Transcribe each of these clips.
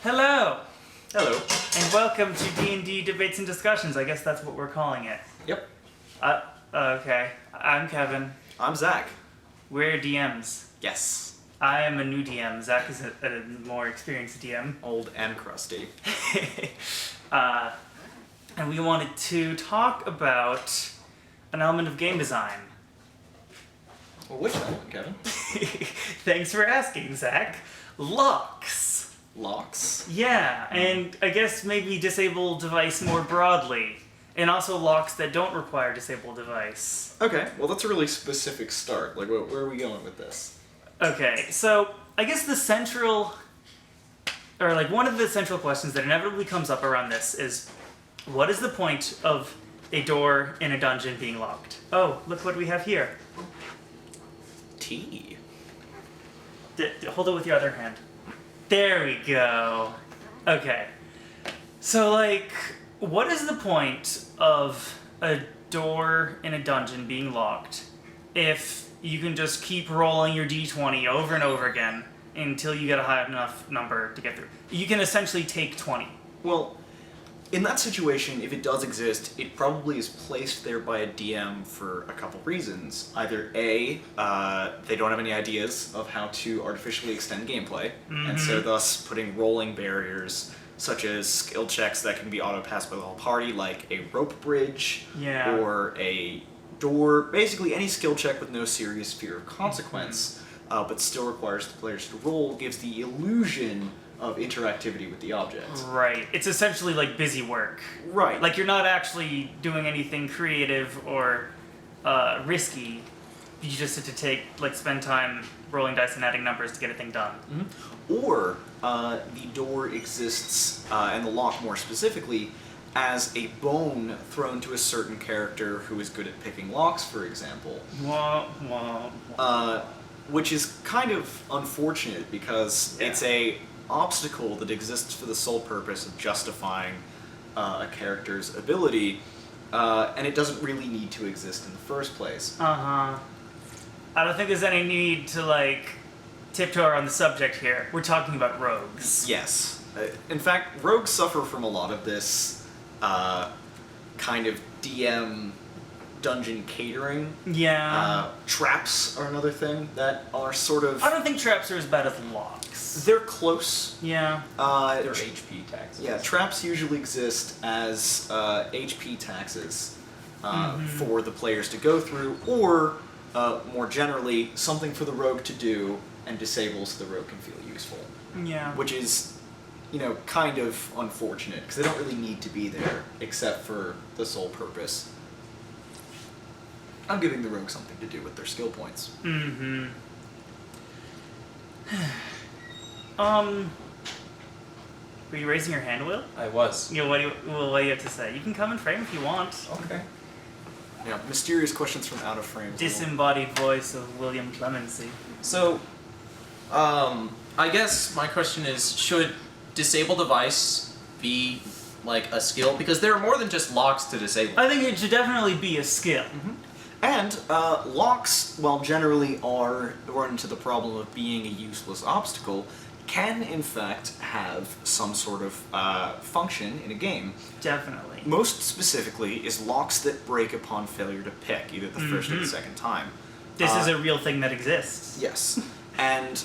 Hello, Hello. and welcome to D&D Debates and Discussions. I guess that's what we're calling it. Yep. Okay. I'm Kevin. I'm Zach. We're DMs. Yes. I am a new DM. Zach is a more experienced DM. Old and crusty. And we wanted to talk about an element of game design. Well, which element, Kevin? Thanks for asking, Zach. Locks. Locks. Yeah, and I guess maybe disable device more broadly. And also locks that don't require disable device. Okay, well that's a really specific start. Like, where are we going with this? Okay, so I guess one of the central questions that inevitably comes up around this is, what is the point of a door in a dungeon being locked? Oh, look what we have here. Tea. Hold it with your other hand. There we go. Okay. So, what is the point of a door in a dungeon being locked if you can just keep rolling your d20 over and over again until you get a high enough number to get through? You can essentially take 20. Well, in that situation, if it does exist, it probably is placed there by a DM for a couple reasons. Either A, they don't have any ideas of how to artificially extend gameplay, and so thus putting rolling barriers such as skill checks that can be auto-passed by the whole party, like a rope bridge, or a door, basically any skill check with no serious fear of consequence, but still requires the players to roll, gives the illusion of interactivity with the object. Right. It's essentially like busy work. Right. Like you're not actually doing anything creative or risky. You just have to spend time rolling dice and adding numbers to get a thing done. Mm-hmm. Or the door exists, and the lock more specifically, as a bone thrown to a certain character who is good at picking locks, for example. Wah, wah, wah. Which is kind of unfortunate because it's a obstacle that exists for the sole purpose of justifying a character's ability, and it doesn't really need to exist in the first place. I don't think there's any need to tiptoe around the subject here. We're talking about rogues. Yes. In fact, rogues suffer from a lot of this kind of DM dungeon catering. Yeah. Traps are another thing that are sort of... I don't think traps are as bad as locks. They're close. Yeah. They're HP taxes. Yeah, traps usually exist as HP taxes for the players to go through, or more generally, something for the rogue to do and disable so the rogue can feel useful. Yeah. Which is, kind of unfortunate, because they don't really need to be there, except for the sole purpose of giving the rogue something to do with their skill points. Were you raising your hand, Will? I was. Yeah, what do you have to say? You can come in frame if you want. Okay. Yeah, mysterious questions from out of frame. Disembodied voice of William Clemency. So, I guess my question is, should disable device be like a skill? Because there are more than just locks to disable. I think it should definitely be a skill. And locks, while generally run into the problem of being a useless obstacle, can in fact have some sort of function in a game. Definitely. Most specifically is locks that break upon failure to pick, either the first or the second time. This is a real thing that exists. Yes. And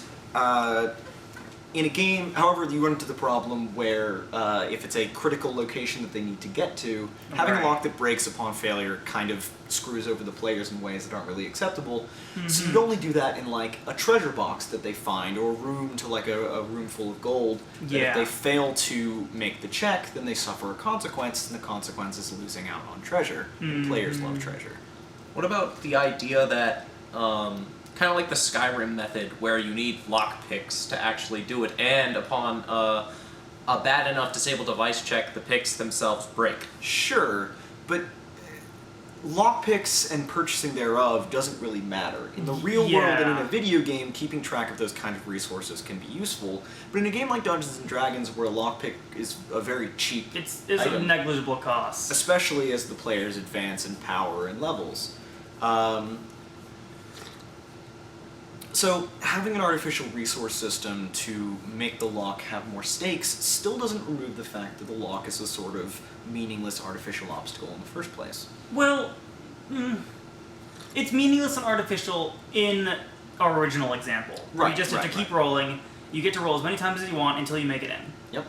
in a game, however, you run into the problem where if it's a critical location that they need to get to, having a lock that breaks upon failure kind of screws over the players in ways that aren't really acceptable. So you'd only do that in a treasure box that they find, or a room to a room full of gold. If they fail to make the check, then they suffer a consequence, and the consequence is losing out on treasure. And players love treasure. What about the idea that, kind of like the Skyrim method, where you need lockpicks to actually do it, and upon a bad enough disable device check, the picks themselves break? Sure, but lockpicks and purchasing thereof doesn't really matter. In the real world and in a video game, keeping track of those kind of resources can be useful, but in a game like Dungeons & Dragons, where a lockpick is a very cheap It's item, a negligible cost. especially as the players advance in power and levels. So, having an artificial resource system to make the lock have more stakes still doesn't remove the fact that the lock is a sort of meaningless artificial obstacle in the first place. Well, it's meaningless and artificial in our original example. Where you just have to keep rolling. You get to roll as many times as you want until you make it in. Yep.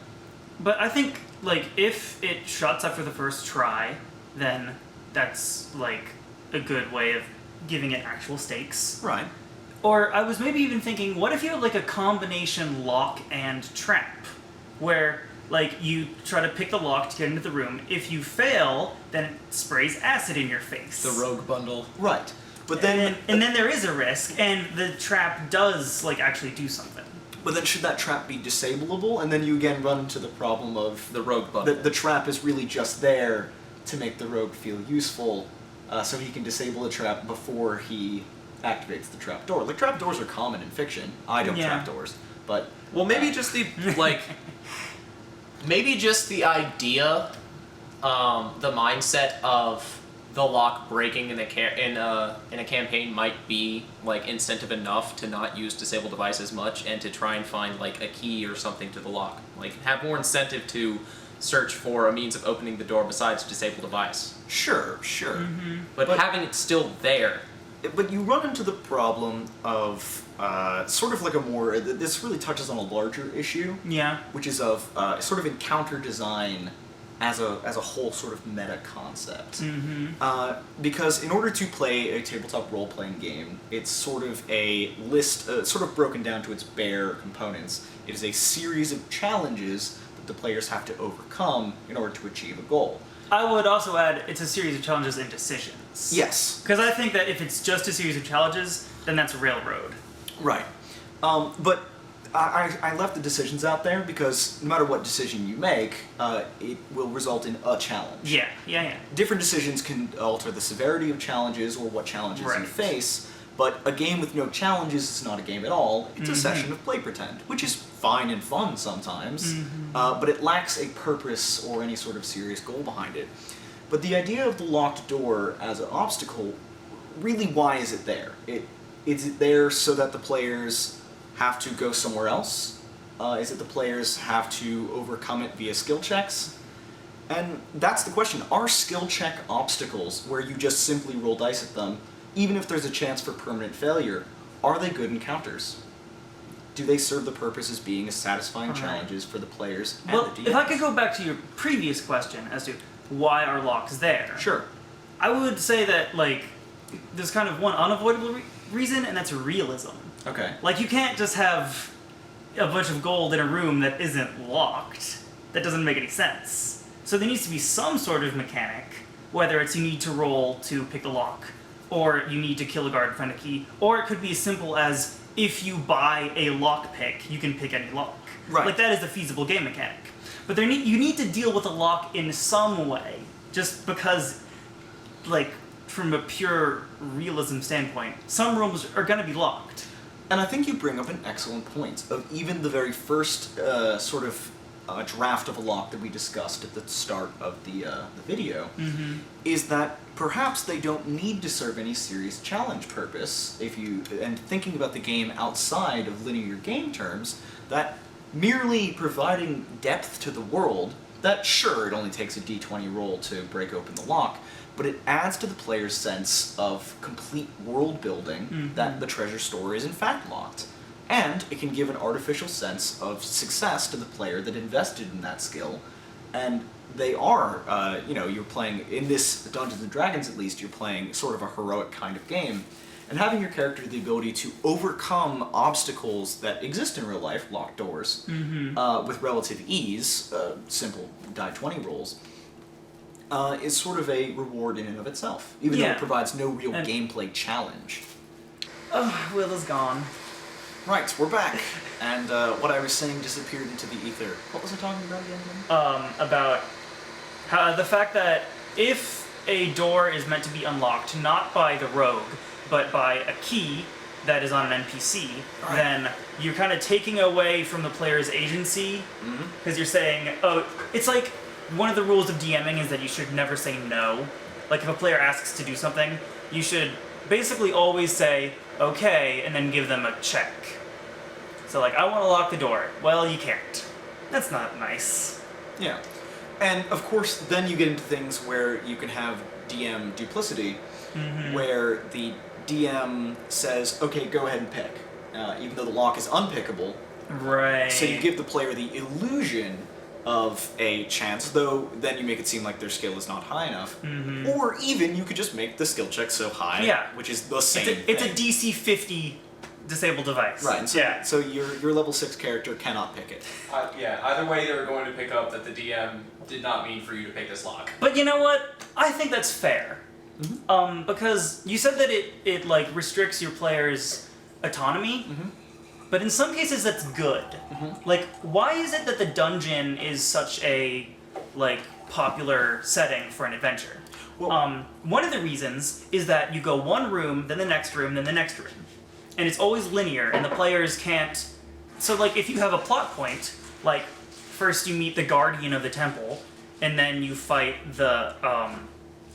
But I think, like, if it shuts after the first try, then that's, like, a good way of giving it actual stakes. Right. Or I was maybe even thinking, what if you had, like, a combination lock and trap? Where, like, you try to pick the lock to get into the room. If you fail, then it sprays acid in your face. The rogue bundle. Right. But then... And then there is a risk, and the trap does, like, actually do something. But then should that trap be disableable? And then you again run into the problem of... The rogue bundle. The trap is really just there to make the rogue feel useful, so he can disable the trap before he activates the trap door. Like, trap doors are common in fiction. I don't trap doors, but... Well, maybe just the, like... maybe just the idea, the mindset of the lock breaking in a campaign might be, like, incentive enough to not use disable device as much and to try and find, like, a key or something to the lock. Like, have more incentive to search for a means of opening the door besides disable device. Sure. But having it still there. But you run into the problem of sort of like a more... This really touches on a larger issue. Yeah. Which is of sort of encounter design as a whole sort of meta concept. Because in order to play a tabletop role-playing game, it's sort of a list, sort of broken down to its bare components. It is a series of challenges that the players have to overcome in order to achieve a goal. I would also add it's a series of challenges and decisions. Yes. Because I think that if it's just a series of challenges, then that's railroad. Right. But I left the decisions out there because no matter what decision you make, it will result in a challenge. Yeah. Different decisions can alter the severity of challenges or what challenges you face, but a game with no challenges is not a game at all. It's a session of play pretend, which is fine and fun sometimes, but it lacks a purpose or any sort of serious goal behind it. But the idea of the locked door as an obstacle, really, why is it there? Is it there so that the players have to go somewhere else? Is it the players have to overcome it via skill checks? And that's the question. Are skill check obstacles, where you just simply roll dice at them, even if there's a chance for permanent failure, are they good encounters? Do they serve the purpose as being as satisfying challenges for the players and the DMs? If I could go back to your previous question as to why are locks there? Sure. I would say that, like, there's kind of one unavoidable reason, and that's realism. Okay. Like, you can't just have a bunch of gold in a room that isn't locked. That doesn't make any sense. So there needs to be some sort of mechanic, whether it's you need to roll to pick the lock, or you need to kill a guard and find a key, or it could be as simple as if you buy a lock pick, you can pick any lock. Right. Like, that is a feasible game mechanic. But you need to deal with a lock in some way, just because, like, from a pure realism standpoint, some rooms are going to be locked. And I think you bring up an excellent point of even the very first sort of draft of a lock that we discussed at the start of the video, is that perhaps they don't need to serve any serious challenge purpose and thinking about the game outside of linear game terms, that merely providing depth to the world, that sure, it only takes a d20 roll to break open the lock, but it adds to the player's sense of complete world building that the treasure store is in fact locked. And it can give an artificial sense of success to the player that invested in that skill. And they are, you're playing, in this Dungeons & Dragons at least, you're playing sort of a heroic kind of game. And having your character the ability to overcome obstacles that exist in real life, locked doors, with relative ease, simple die 20 rolls, is sort of a reward in and of itself, even though it provides no real gameplay challenge. Oh, Will is gone. Right, we're back. And what I was saying disappeared into the ether. What was I talking about again? About how the fact that if a door is meant to be unlocked not by the rogue, but by a key that is on an NPC, then you're kind of taking away from the player's agency, because you're saying, it's like one of the rules of DMing is that you should never say no. Like, if a player asks to do something, you should basically always say, okay, and then give them a check. So like, I want to lock the door. Well, you can't. That's not nice. Yeah. And of course, then you get into things where you can have DM duplicity, where the DM says, okay, go ahead and pick, even though the lock is unpickable. Right. So you give the player the illusion of a chance, though then you make it seem like their skill is not high enough. Or even you could just make the skill check so high, Yeah. which is the same It's a thing. DC 50 disabled device. Right, and so, yeah. so your level 6 character cannot pick it. Yeah, either way, they're going to pick up that the DM did not mean for you to pick this lock. But you know what? I think that's fair. Because you said that it like restricts your players' autonomy, but in some cases that's good. Like, why is it that the dungeon is such a like popular setting for an adventure? Well- One of the reasons is that you go one room, then the next room, then the next room, and it's always linear, and the players can't. So like, if you have a plot point, like first you meet the guardian of the temple, and then you fight the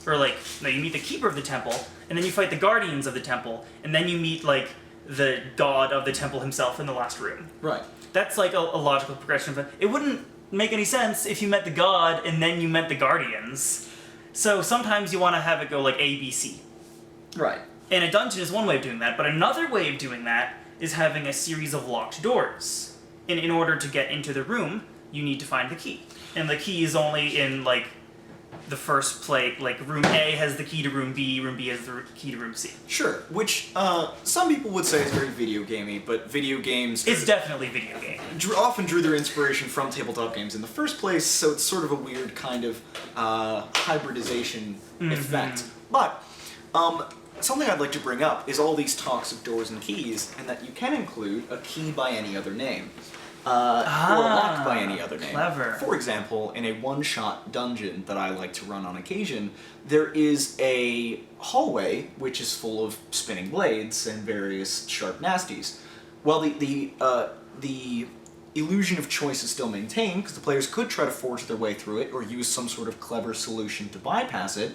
you meet the keeper of the temple, and then you fight the guardians of the temple, and then you meet like the god of the temple himself in the last room. Right. That's like a logical progression, but it wouldn't make any sense if you met the god and then you met the guardians. So sometimes you want to have it go like A, B, C. Right. And a dungeon is one way of doing that, but another way of doing that is having a series of locked doors. And in order to get into the room, you need to find the key. And the key is only in like the first plate, like room A has the key to room B has the key to room C. Sure, which some people would say is very video gamey, but video games It's definitely video game. often drew their inspiration from tabletop games in the first place, so it's sort of a weird kind of hybridization effect. But something I'd like to bring up is all these talks of doors and keys, and that you can include a key by any other name. Or a lock by any other name. Clever. For example, in a one-shot dungeon that I like to run on occasion, there is a hallway which is full of spinning blades and various sharp nasties. Well, the illusion of choice is still maintained, because the players could try to forge their way through it, or use some sort of clever solution to bypass it,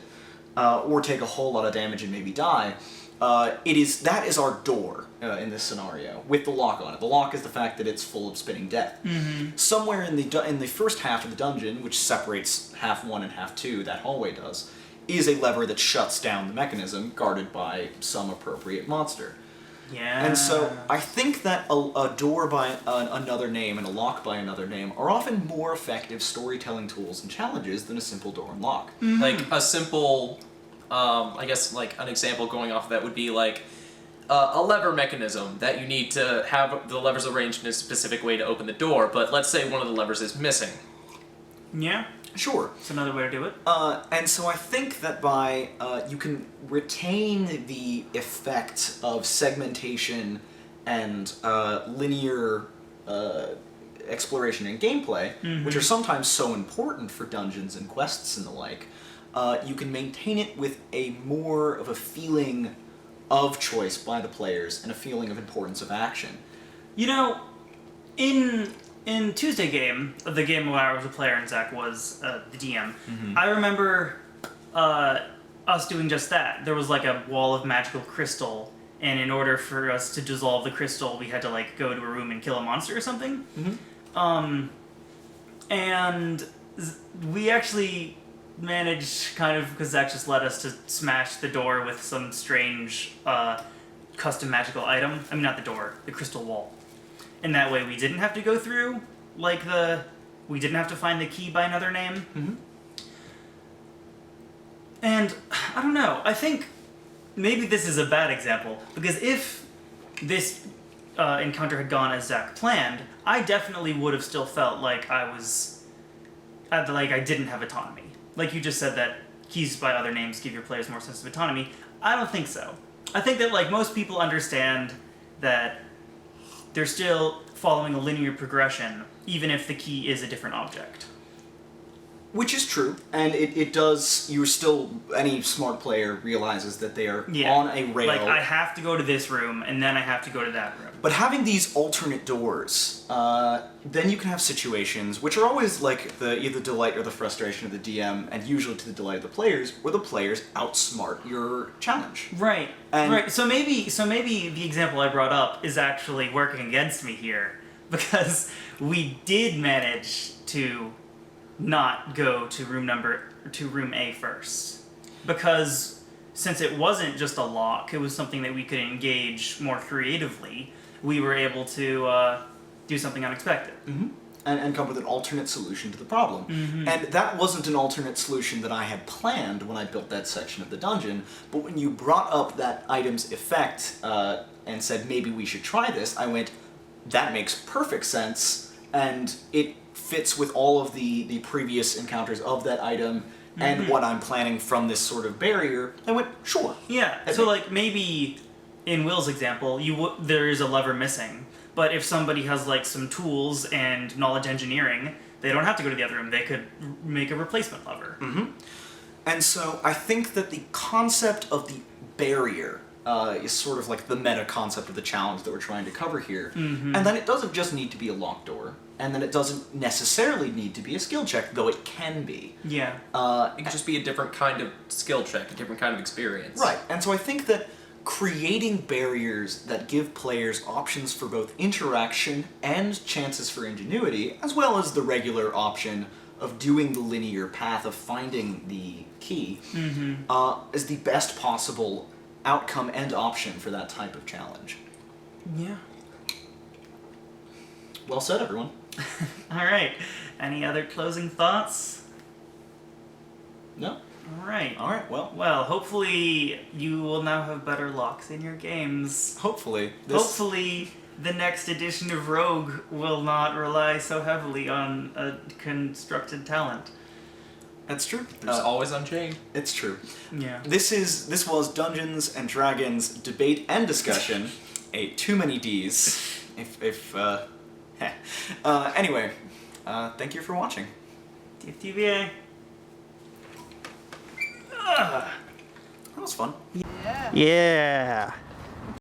or take a whole lot of damage and maybe die. That is our door in this scenario, with the lock on it. The lock is the fact that it's full of spinning death. Somewhere in the first half of the dungeon, which separates half 1 and half 2, that hallway does, is a lever that shuts down the mechanism, guarded by some appropriate monster. Yeah. And so I think that a door by another name and a lock by another name are often more effective storytelling tools and challenges than a simple door and lock. Like a simple, I guess like an example going off of that would be like a lever mechanism that you need to have the levers arranged in a specific way to open the door, but let's say one of the levers is missing. Yeah, Sure. it's another way to do it. And so I think that by you can retain the effect of segmentation and linear exploration and gameplay, which are sometimes so important for dungeons and quests and the like. You can maintain it with a more of a feeling of choice by the players and a feeling of importance of action. You know, in Tuesday game, the game where I was a player and Zach was the DM, I remember us doing just that. There was like a wall of magical crystal, and in order for us to dissolve the crystal, we had to like go to a room and kill a monster or something. And we actually managed, kind of, because Zach just let us to smash the door with some strange custom magical item. I mean, not the door, the crystal wall. And that way we didn't have to go through, like, we didn't have to find the key by another name. And, I don't know, I think maybe this is a bad example, because if this encounter had gone as Zach planned, I definitely would have still felt like I didn't have autonomy. Like you just said that keys by other names give your players more sense of autonomy. I don't think so. I think that like most people understand that they're still following a linear progression, even if the key is a different object. Which is true, and it does. You're still any smart player realizes that they are on a rail. Like I have to go to this room, and then I have to go to that room. But having these alternate doors, then you can have situations which are always like the either delight or the frustration of the DM, and usually to the delight of the players, where the players outsmart your challenge. Right. And right. So maybe the example I brought up is actually working against me here, because we did manage to not go to room A first, because since it wasn't just a lock, it was something that we could engage more creatively. We were able to do something unexpected. Mm-hmm. And come with an alternate solution to the problem. Mm-hmm. And that wasn't an alternate solution that I had planned when I built that section of the dungeon, but when you brought up that item's effect and said maybe we should try this, I went, that makes perfect sense, and it fits with all of the previous encounters of that item and what I'm planning from this sort of barrier. I went, sure. Yeah, so like maybe in Will's example, there is a lever missing, but if somebody has like some tools and knowledge engineering, they don't have to go to the other room. They could make a replacement lever. Mm-hmm. And so I think that the concept of the barrier is sort of like the meta concept of the challenge that we're trying to cover here. Mm-hmm. And then it doesn't just need to be a locked door, and then it doesn't necessarily need to be a skill check, though it can be. Yeah. It could just be a different kind of skill check, a different kind of experience. Right, and so I think that creating barriers that give players options for both interaction and chances for ingenuity, as well as the regular option of doing the linear path of finding the key, is the best possible outcome and option for that type of challenge. Yeah. Well said, everyone. All right. Any other closing thoughts? No? All right. All right, well. Well, hopefully you will now have better locks in your games. Hopefully. Hopefully the next edition of Rogue will not rely so heavily on a constructed talent. That's true. There's always Unchained. It's true. Yeah. This was Dungeons and Dragons debate and discussion. Too many D's. Anyway, thank you for watching. TFTVA. That was fun. Yeah.